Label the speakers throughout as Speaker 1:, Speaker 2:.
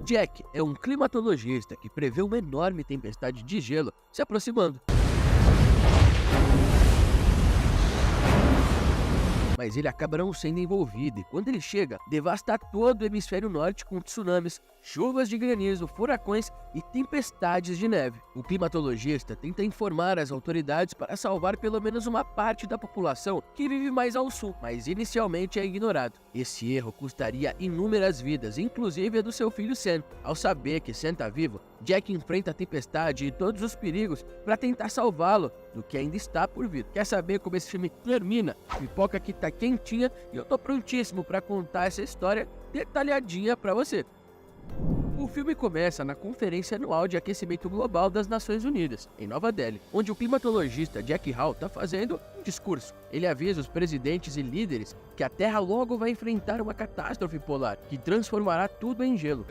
Speaker 1: Jack é um climatologista que prevê uma enorme tempestade de gelo se aproximando. Mas ele acaba não sendo envolvido e quando ele chega, devasta todo o hemisfério norte com tsunamis, chuvas de granizo, furacões e tempestades de neve. O climatologista tenta informar as autoridades para salvar pelo menos uma parte da população que vive mais ao sul, mas inicialmente é ignorado. Esse erro custaria inúmeras vidas, inclusive a do seu filho Sam. Ao saber que Sam está vivo, Jack enfrenta a tempestade e todos os perigos para tentar salvá-lo do que ainda está por vir. Quer saber como esse filme termina? Pipoca aqui tá quentinha e eu tô prontíssimo para contar essa história detalhadinha para você. O filme começa na Conferência Anual de Aquecimento Global das Nações Unidas, em Nova Delhi, onde o climatologista Jack Hall está fazendo um discurso. Ele avisa os presidentes e líderes que a Terra logo vai enfrentar uma catástrofe polar que transformará tudo em gelo.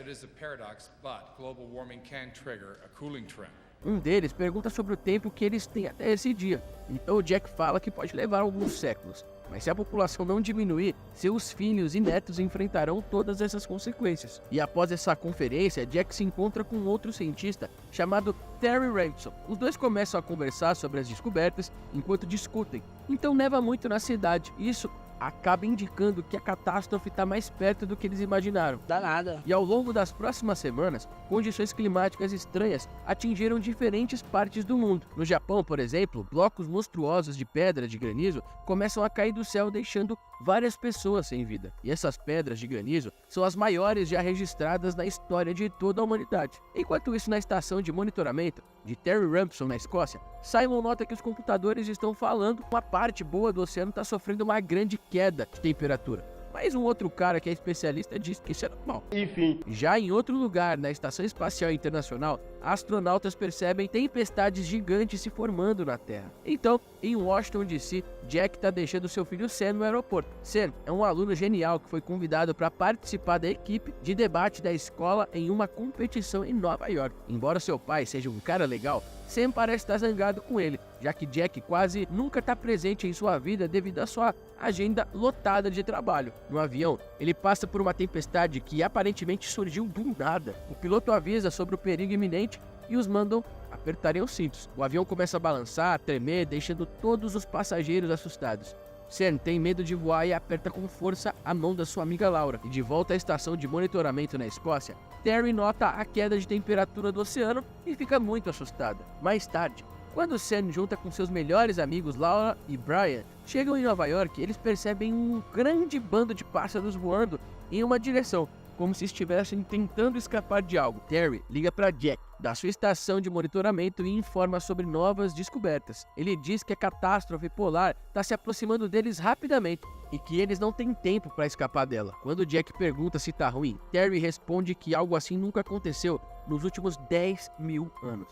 Speaker 1: Um deles pergunta sobre o tempo que eles têm até esse dia. Então o Jack fala que pode levar alguns séculos. Mas se a população não diminuir, seus filhos e netos enfrentarão todas essas consequências. E após essa conferência, Jack se encontra com outro cientista chamado Terry Ransom. Os dois começam a conversar sobre as descobertas enquanto discutem. Então neva muito na cidade. Isso acaba indicando que a catástrofe está mais perto do que eles imaginaram.
Speaker 2: Danada.
Speaker 1: E ao longo das próximas semanas, condições climáticas estranhas atingiram diferentes partes do mundo. No Japão, por exemplo, blocos monstruosos de pedra de granizo começam a cair do céu, deixando várias pessoas sem vida. E essas pedras de granizo são as maiores já registradas na história de toda a humanidade. Enquanto isso, na estação de monitoramento de Terry Ransom, na Escócia, Simon nota que os computadores estão falando que uma parte boa do oceano está sofrendo uma grande queda de temperatura. Mas um outro cara que é especialista diz que isso é normal.
Speaker 2: Enfim.
Speaker 1: Já em outro lugar, na Estação Espacial Internacional, astronautas percebem tempestades gigantes se formando na Terra. Então, em Washington DC, Jack está deixando seu filho Sam no aeroporto. Sam é um aluno genial que foi convidado para participar da equipe de debate da escola em uma competição em Nova York. Embora seu pai seja um cara legal, Sam parece estar zangado com ele, já que Jack quase nunca está presente em sua vida devido à sua agenda lotada de trabalho. No avião, ele passa por uma tempestade que aparentemente surgiu do nada. O piloto avisa sobre o perigo iminente e os mandam apertarem os cintos. O avião começa a balançar, a tremer, deixando todos os passageiros assustados. Sam tem medo de voar e aperta com força a mão da sua amiga Laura. E de volta à estação de monitoramento na Escócia, Terry nota a queda de temperatura do oceano e fica muito assustada. Mais tarde, quando Sam junta com seus melhores amigos Laura e Brian, chegam em Nova York, eles percebem um grande bando de pássaros voando em uma direção, como se estivessem tentando escapar de algo. Terry liga para Jack, da sua estação de monitoramento, e informa sobre novas descobertas. Ele diz que a catástrofe polar está se aproximando deles rapidamente e que eles não têm tempo para escapar dela. Quando Jack pergunta se está ruim, Terry responde que algo assim nunca aconteceu nos últimos 10.000 anos.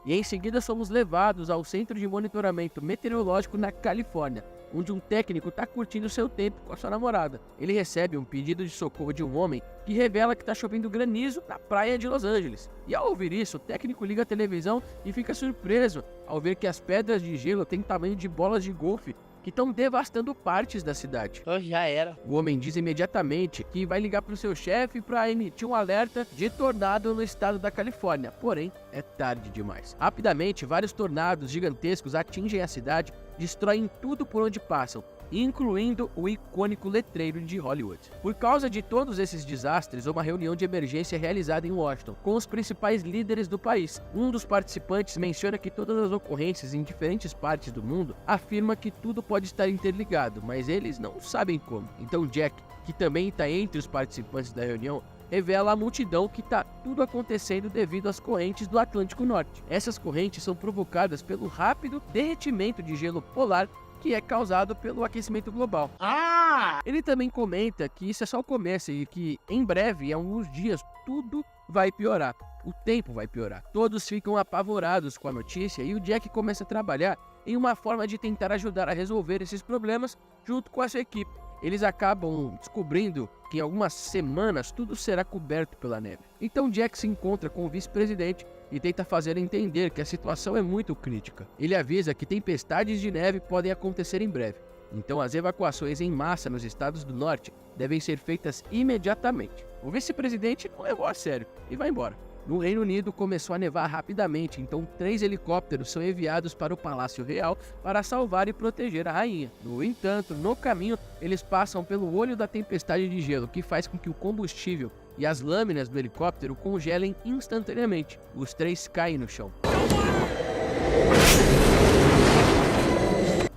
Speaker 1: E em seguida somos levados ao Centro de Monitoramento Meteorológico na Califórnia, onde um técnico está curtindo seu tempo com a sua namorada. Ele recebe um pedido de socorro de um homem que revela que está chovendo granizo na praia de Los Angeles. E ao ouvir isso, o técnico liga a televisão e fica surpreso ao ver que as pedras de gelo têm tamanho de bolas de golfe que estão devastando partes da cidade.
Speaker 2: Já era.
Speaker 1: O homem diz imediatamente que vai ligar para o seu chefe para emitir um alerta de tornado no estado da Califórnia, porém é tarde demais. Rapidamente, vários tornados gigantescos atingem a cidade, destroem tudo por onde passam, incluindo o icônico letreiro de Hollywood. Por causa de todos esses desastres, uma reunião de emergência é realizada em Washington, com os principais líderes do país. Um dos participantes menciona que todas as ocorrências em diferentes partes do mundo afirma que tudo pode estar interligado, mas eles não sabem como. Então Jack, que também está entre os participantes da reunião, revela à multidão que está tudo acontecendo devido às correntes do Atlântico Norte. Essas correntes são provocadas pelo rápido derretimento de gelo polar que é causado pelo aquecimento global. Ele também comenta que isso é só o começo e que em breve, em alguns dias, tudo vai piorar. O tempo vai piorar. Todos ficam apavorados com a notícia e o Jack começa a trabalhar em uma forma de tentar ajudar a resolver esses problemas junto com a sua equipe. Eles acabam descobrindo que em algumas semanas tudo será coberto pela neve. Então Jack se encontra com o vice-presidente e tenta fazer entender que a situação é muito crítica. Ele avisa que tempestades de neve podem acontecer em breve Então as evacuações em massa nos estados do norte devem ser feitas imediatamente. O vice-presidente não levou a sério e vai embora. No Reino Unido começou a nevar rapidamente, então 3 helicópteros são enviados para o Palácio Real para salvar e proteger a rainha. No entanto, no caminho, eles passam pelo olho da tempestade de gelo, que faz com que o combustível e as lâminas do helicóptero congelem instantaneamente. Os 3 caem no chão.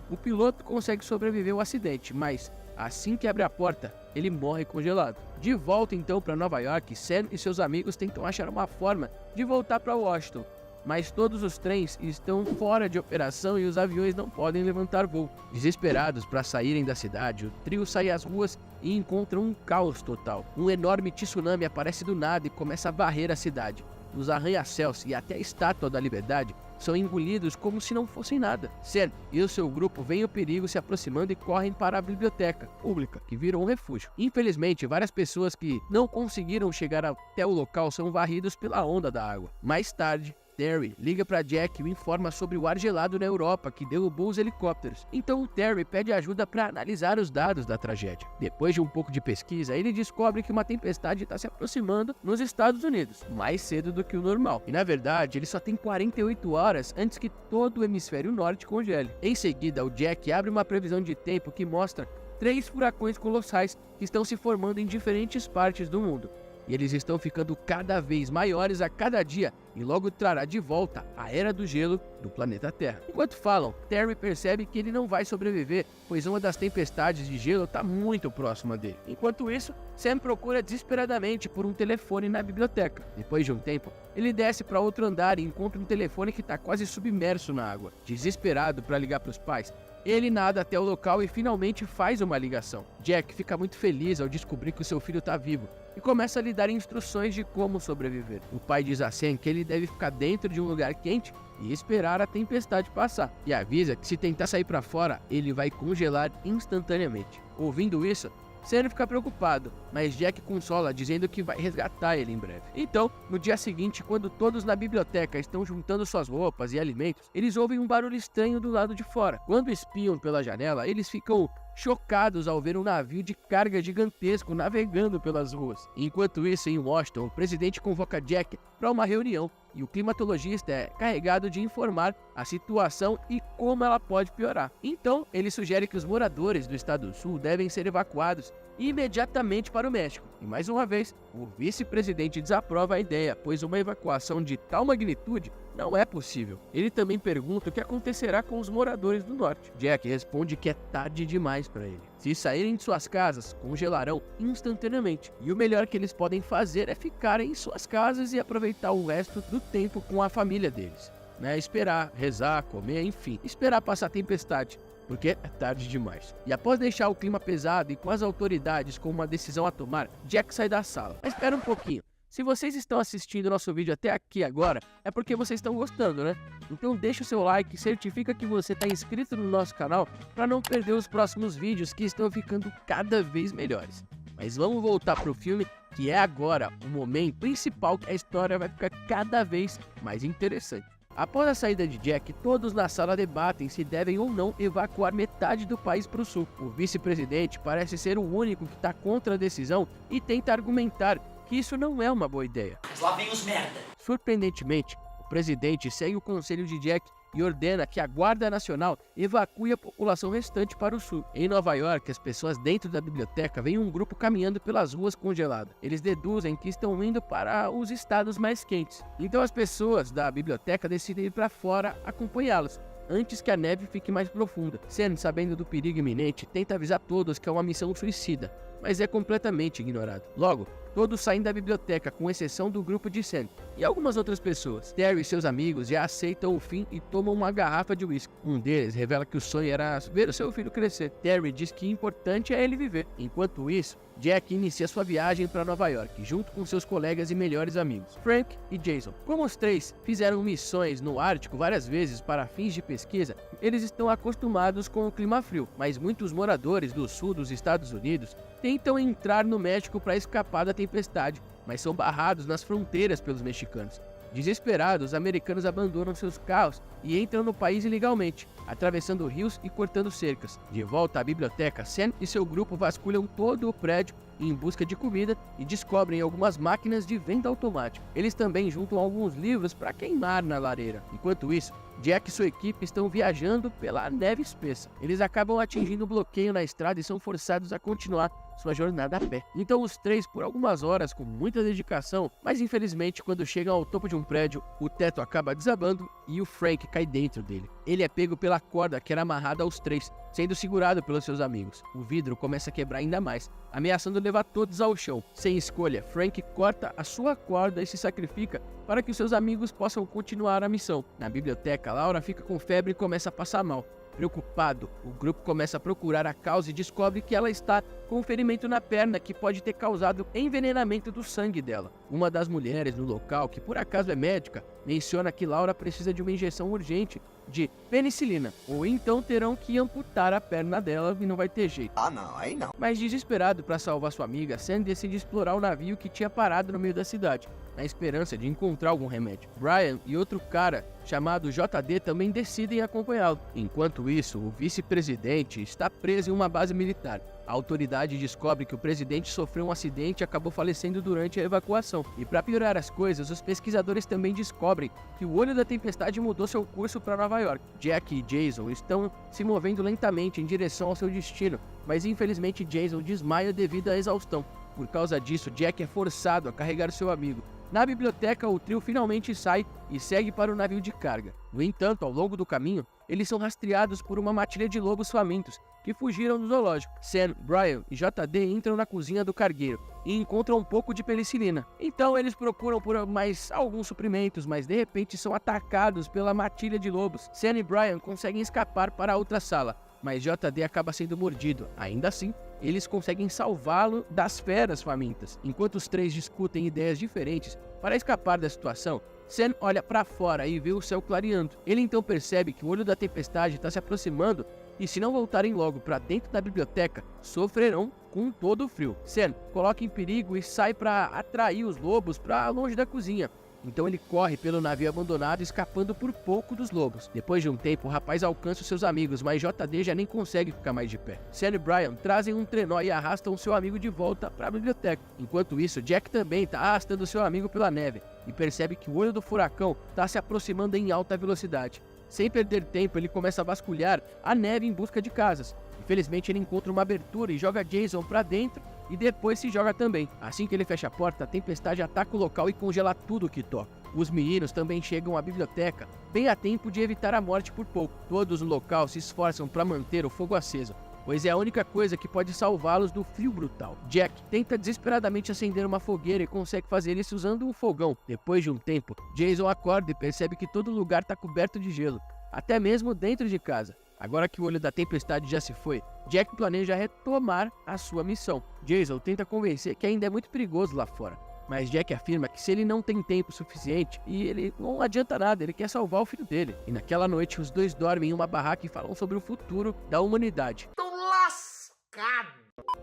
Speaker 1: O piloto consegue sobreviver ao acidente, mas assim que abre a porta, ele morre congelado. De volta então para Nova York, Sam e seus amigos tentam achar uma forma de voltar para Washington, mas todos os trens estão fora de operação e os aviões não podem levantar voo. Desesperados para saírem da cidade, o trio sai às ruas e encontra um caos total. Um enorme tsunami aparece do nada e começa a varrer a cidade. Os arranha-céus e até a Estátua da Liberdade são engolidos como se não fossem nada. Sam e o seu grupo veem o perigo se aproximando e correm para a biblioteca pública, que virou um refúgio. Infelizmente, várias pessoas que não conseguiram chegar até o local são varridos pela onda da água. Mais tarde, Terry liga para Jack e o informa sobre o ar gelado na Europa que derrubou os helicópteros. Então Terry pede ajuda para analisar os dados da tragédia. Depois de um pouco de pesquisa, ele descobre que uma tempestade está se aproximando nos Estados Unidos, mais cedo do que o normal. E na verdade, ele só tem 48 horas antes que todo o hemisfério norte congele. Em seguida, o Jack abre uma previsão de tempo que mostra 3 furacões colossais que estão se formando em diferentes partes do mundo. E eles estão ficando cada vez maiores a cada dia e logo trará de volta a Era do Gelo do planeta Terra. Enquanto falam, Terry percebe que ele não vai sobreviver, pois uma das tempestades de gelo está muito próxima dele. Enquanto isso, Sam procura desesperadamente por um telefone na biblioteca. Depois de um tempo, ele desce para outro andar e encontra um telefone que está quase submerso na água. Desesperado para ligar para os pais, ele nada até o local e finalmente faz uma ligação. Jack fica muito feliz ao descobrir que o seu filho está vivo e começa a lhe dar instruções de como sobreviver. O pai diz a Sam que ele deve ficar dentro de um lugar quente e esperar a tempestade passar, e avisa que se tentar sair para fora, ele vai congelar instantaneamente. Ouvindo isso, Sam fica preocupado, mas Jack consola dizendo que vai resgatar ele em breve. Então, no dia seguinte, quando todos na biblioteca estão juntando suas roupas e alimentos, eles ouvem um barulho estranho do lado de fora. Quando espiam pela janela, eles ficam chocados ao ver um navio de carga gigantesco navegando pelas ruas. Enquanto isso, em Washington, o presidente convoca Jack para uma reunião e o climatologista é carregado de informar a situação e como ela pode piorar. Então, ele sugere que os moradores do estado do sul devem ser evacuados imediatamente para o México. E mais uma vez, o vice-presidente desaprova a ideia, pois uma evacuação de tal magnitude não é possível. Ele também pergunta o que acontecerá com os moradores do norte. Jack responde que é tarde demais para ele. Se saírem de suas casas, congelarão instantaneamente. E o melhor que eles podem fazer é ficar em suas casas e aproveitar o resto do tempo com a família deles. Esperar, rezar, comer, enfim. Esperar passar a tempestade, porque é tarde demais. E após deixar o clima pesado e com as autoridades com uma decisão a tomar, Jack sai da sala. Mas espera um pouquinho. Se vocês estão assistindo nosso vídeo até aqui agora, é porque vocês estão gostando, né? Então deixa o seu like, certifica que você está inscrito no nosso canal para não perder os próximos vídeos que estão ficando cada vez melhores. Mas vamos voltar pro filme, que é agora o momento principal que a história vai ficar cada vez mais interessante. Após a saída de Jack, todos na sala debatem se devem ou não evacuar metade do país para o sul. O vice-presidente parece ser o único que está contra a decisão e tenta argumentar que isso não é uma boa ideia.
Speaker 2: Lá vem os merda.
Speaker 1: Surpreendentemente, o presidente segue o conselho de Jack e ordena que a Guarda Nacional evacue a população restante para o sul. Em Nova York, as pessoas dentro da biblioteca veem um grupo caminhando pelas ruas congelado. Eles deduzem que estão indo para os estados mais quentes. Então as pessoas da biblioteca decidem ir para fora acompanhá-los, antes que a neve fique mais profunda. Sam, sabendo do perigo iminente, tenta avisar todos que é uma missão suicida, mas é completamente ignorado. Logo, todos saem da biblioteca, com exceção do grupo de Sam e algumas outras pessoas. Terry e seus amigos já aceitam o fim e tomam uma garrafa de uísque. Um deles revela que o sonho era ver o seu filho crescer. Terry diz que o importante é ele viver. Enquanto isso, Jack inicia sua viagem para Nova York, junto com seus colegas e melhores amigos, Frank e Jason. Como os três fizeram missões no Ártico várias vezes para fins de pesquisa, eles estão acostumados com o clima frio, mas muitos moradores do sul dos Estados Unidos tentam entrar no México para escapar da tempestade, mas são barrados nas fronteiras pelos mexicanos. Desesperados, os americanos abandonam seus carros e entram no país ilegalmente, atravessando rios e cortando cercas. De volta à biblioteca, Sam e seu grupo vasculham todo o prédio em busca de comida e descobrem algumas máquinas de venda automática. Eles também juntam alguns livros para queimar na lareira. Enquanto isso, Jack e sua equipe estão viajando pela neve espessa. Eles acabam atingindo um bloqueio na estrada e são forçados a continuar sua jornada a pé. Então os três, por algumas horas, com muita dedicação, mas infelizmente quando chegam ao topo de um prédio, o teto acaba desabando e o Frank cai dentro dele. Ele é pego pela corda que era amarrada aos três, sendo segurado pelos seus amigos. O vidro começa a quebrar ainda mais, ameaçando levar todos ao chão. Sem escolha, Frank corta a sua corda e se sacrifica para que os seus amigos possam continuar a missão. Na biblioteca, Laura fica com febre e começa a passar mal. Preocupado, o grupo começa a procurar a causa e descobre que ela está com um ferimento na perna que pode ter causado envenenamento do sangue dela. Uma das mulheres no local, que por acaso é médica, menciona que Laura precisa de uma injeção urgente de penicilina, ou então terão que amputar a perna dela e não vai ter jeito.
Speaker 2: Ah não, aí não.
Speaker 1: Mas desesperado para salvar sua amiga, Sam decide explorar o navio que tinha parado no meio da cidade, na esperança de encontrar algum remédio. Brian e outro cara chamado JD também decidem acompanhá-lo. Enquanto isso, o vice-presidente está preso em uma base militar. A autoridade descobre que o presidente sofreu um acidente e acabou falecendo durante a evacuação. E para piorar as coisas, os pesquisadores também descobrem que o olho da tempestade mudou seu curso para Nova York. Jack e Jason estão se movendo lentamente em direção ao seu destino, mas infelizmente Jason desmaia devido à exaustão. Por causa disso, Jack é forçado a carregar seu amigo. Na biblioteca, o trio finalmente sai e segue para o navio de carga. No entanto, ao longo do caminho, eles são rastreados por uma matilha de lobos famintos que fugiram do zoológico. Sam, Brian e JD entram na cozinha do cargueiro e encontram um pouco de penicilina. Então eles procuram por mais alguns suprimentos, mas de repente são atacados pela matilha de lobos. Sam e Brian conseguem escapar para outra sala, mas JD acaba sendo mordido. Ainda assim, eles conseguem salvá-lo das feras famintas. Enquanto os três discutem ideias diferentes para escapar da situação, Sam olha para fora e vê o céu clareando. Ele então percebe que o olho da tempestade está se aproximando e se não voltarem logo para dentro da biblioteca, sofrerão com todo o frio. Sam coloca em perigo e sai para atrair os lobos para longe da cozinha. Então ele corre pelo navio abandonado, escapando por pouco dos lobos. Depois de um tempo, o rapaz alcança os seus amigos, mas JD já nem consegue ficar mais de pé. Sam e Brian trazem um trenó e arrastam seu amigo de volta para a biblioteca. Enquanto isso, Jack também está arrastando seu amigo pela neve e percebe que o olho do furacão está se aproximando em alta velocidade. Sem perder tempo, ele começa a vasculhar a neve em busca de casas. Infelizmente, ele encontra uma abertura e joga Jason para dentro e depois se joga também. Assim que ele fecha a porta, a tempestade ataca o local e congela tudo que toca. Os meninos também chegam à biblioteca, bem a tempo de evitar a morte por pouco. Todos no local se esforçam para manter o fogo aceso, pois é a única coisa que pode salvá-los do frio brutal. Jack tenta desesperadamente acender uma fogueira e consegue fazer isso usando um fogão. Depois de um tempo, Jason acorda e percebe que todo lugar está coberto de gelo, até mesmo dentro de casa. Agora que o olho da tempestade já se foi, Jack planeja retomar a sua missão. Jason tenta convencer que ainda é muito perigoso lá fora, mas Jack afirma que se ele não tem tempo suficiente, e ele não adianta nada, ele quer salvar o filho dele. E naquela noite os dois dormem em uma barraca e falam sobre o futuro da humanidade.
Speaker 2: Tô lascado.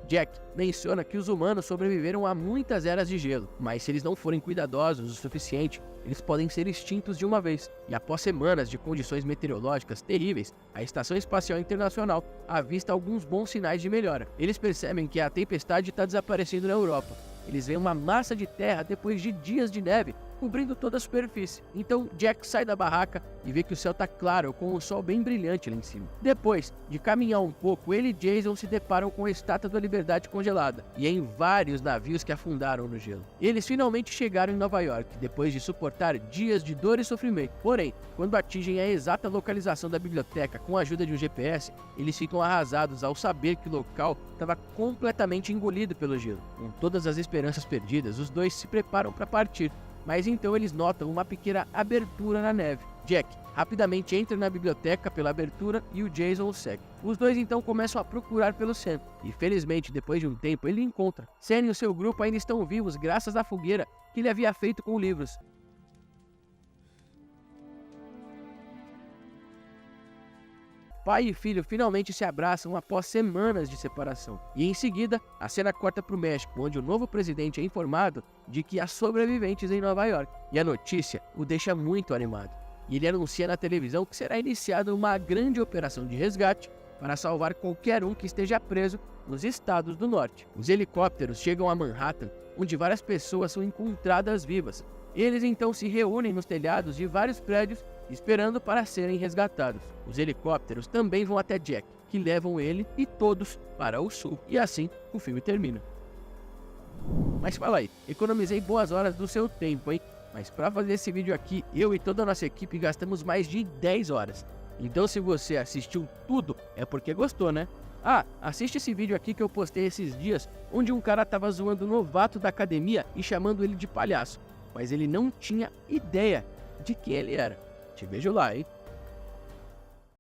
Speaker 1: Jack menciona que os humanos sobreviveram a muitas eras de gelo, mas se eles não forem cuidadosos o suficiente, eles podem ser extintos de uma vez. E após semanas de condições meteorológicas terríveis, a Estação Espacial Internacional avista alguns bons sinais de melhora. Eles percebem que a tempestade está desaparecendo na Europa. Eles veem uma massa de terra depois de dias de neve, cobrindo toda a superfície. Então Jack sai da barraca e vê que o céu está claro, com o sol bem brilhante lá em cima. Depois de caminhar um pouco, ele e Jason se deparam com a Estátua da Liberdade congelada, e em vários navios que afundaram no gelo. Eles finalmente chegaram em Nova York, depois de suportar dias de dor e sofrimento. Porém, quando atingem a exata localização da biblioteca com a ajuda de um GPS, eles ficam arrasados ao saber que o local estava completamente engolido pelo gelo. Com todas as esperanças perdidas, os dois se preparam para partir. Mas então eles notam uma pequena abertura na neve. Jack rapidamente entra na biblioteca pela abertura e o Jason o segue. Os dois então começam a procurar pelo Sam, e felizmente depois de um tempo ele encontra. Sam e o seu grupo ainda estão vivos graças à fogueira que ele havia feito com livros. pai e filho finalmente se abraçam após semanas de separação. E em seguida, a cena corta para o México, onde o novo presidente é informado de que há sobreviventes em Nova York. E a notícia o deixa muito animado. E ele anuncia na televisão que será iniciada uma grande operação de resgate para salvar qualquer um que esteja preso nos estados do norte. Os helicópteros chegam a Manhattan, onde várias pessoas são encontradas vivas. Eles então se reúnem nos telhados de vários prédios, esperando para serem resgatados. Os helicópteros também vão até Jack, que levam ele e todos para o sul. E assim o filme termina. Mas fala aí, economizei boas horas do seu tempo, hein? Mas para fazer esse vídeo aqui, eu e toda a nossa equipe gastamos mais de 10 horas. Então se você assistiu tudo, é porque gostou, né? Ah, assiste esse vídeo aqui que eu postei esses dias, onde um cara tava zoando o novato da academia e chamando ele de palhaço. Mas ele não tinha ideia de quem ele era. Te vejo lá, hein?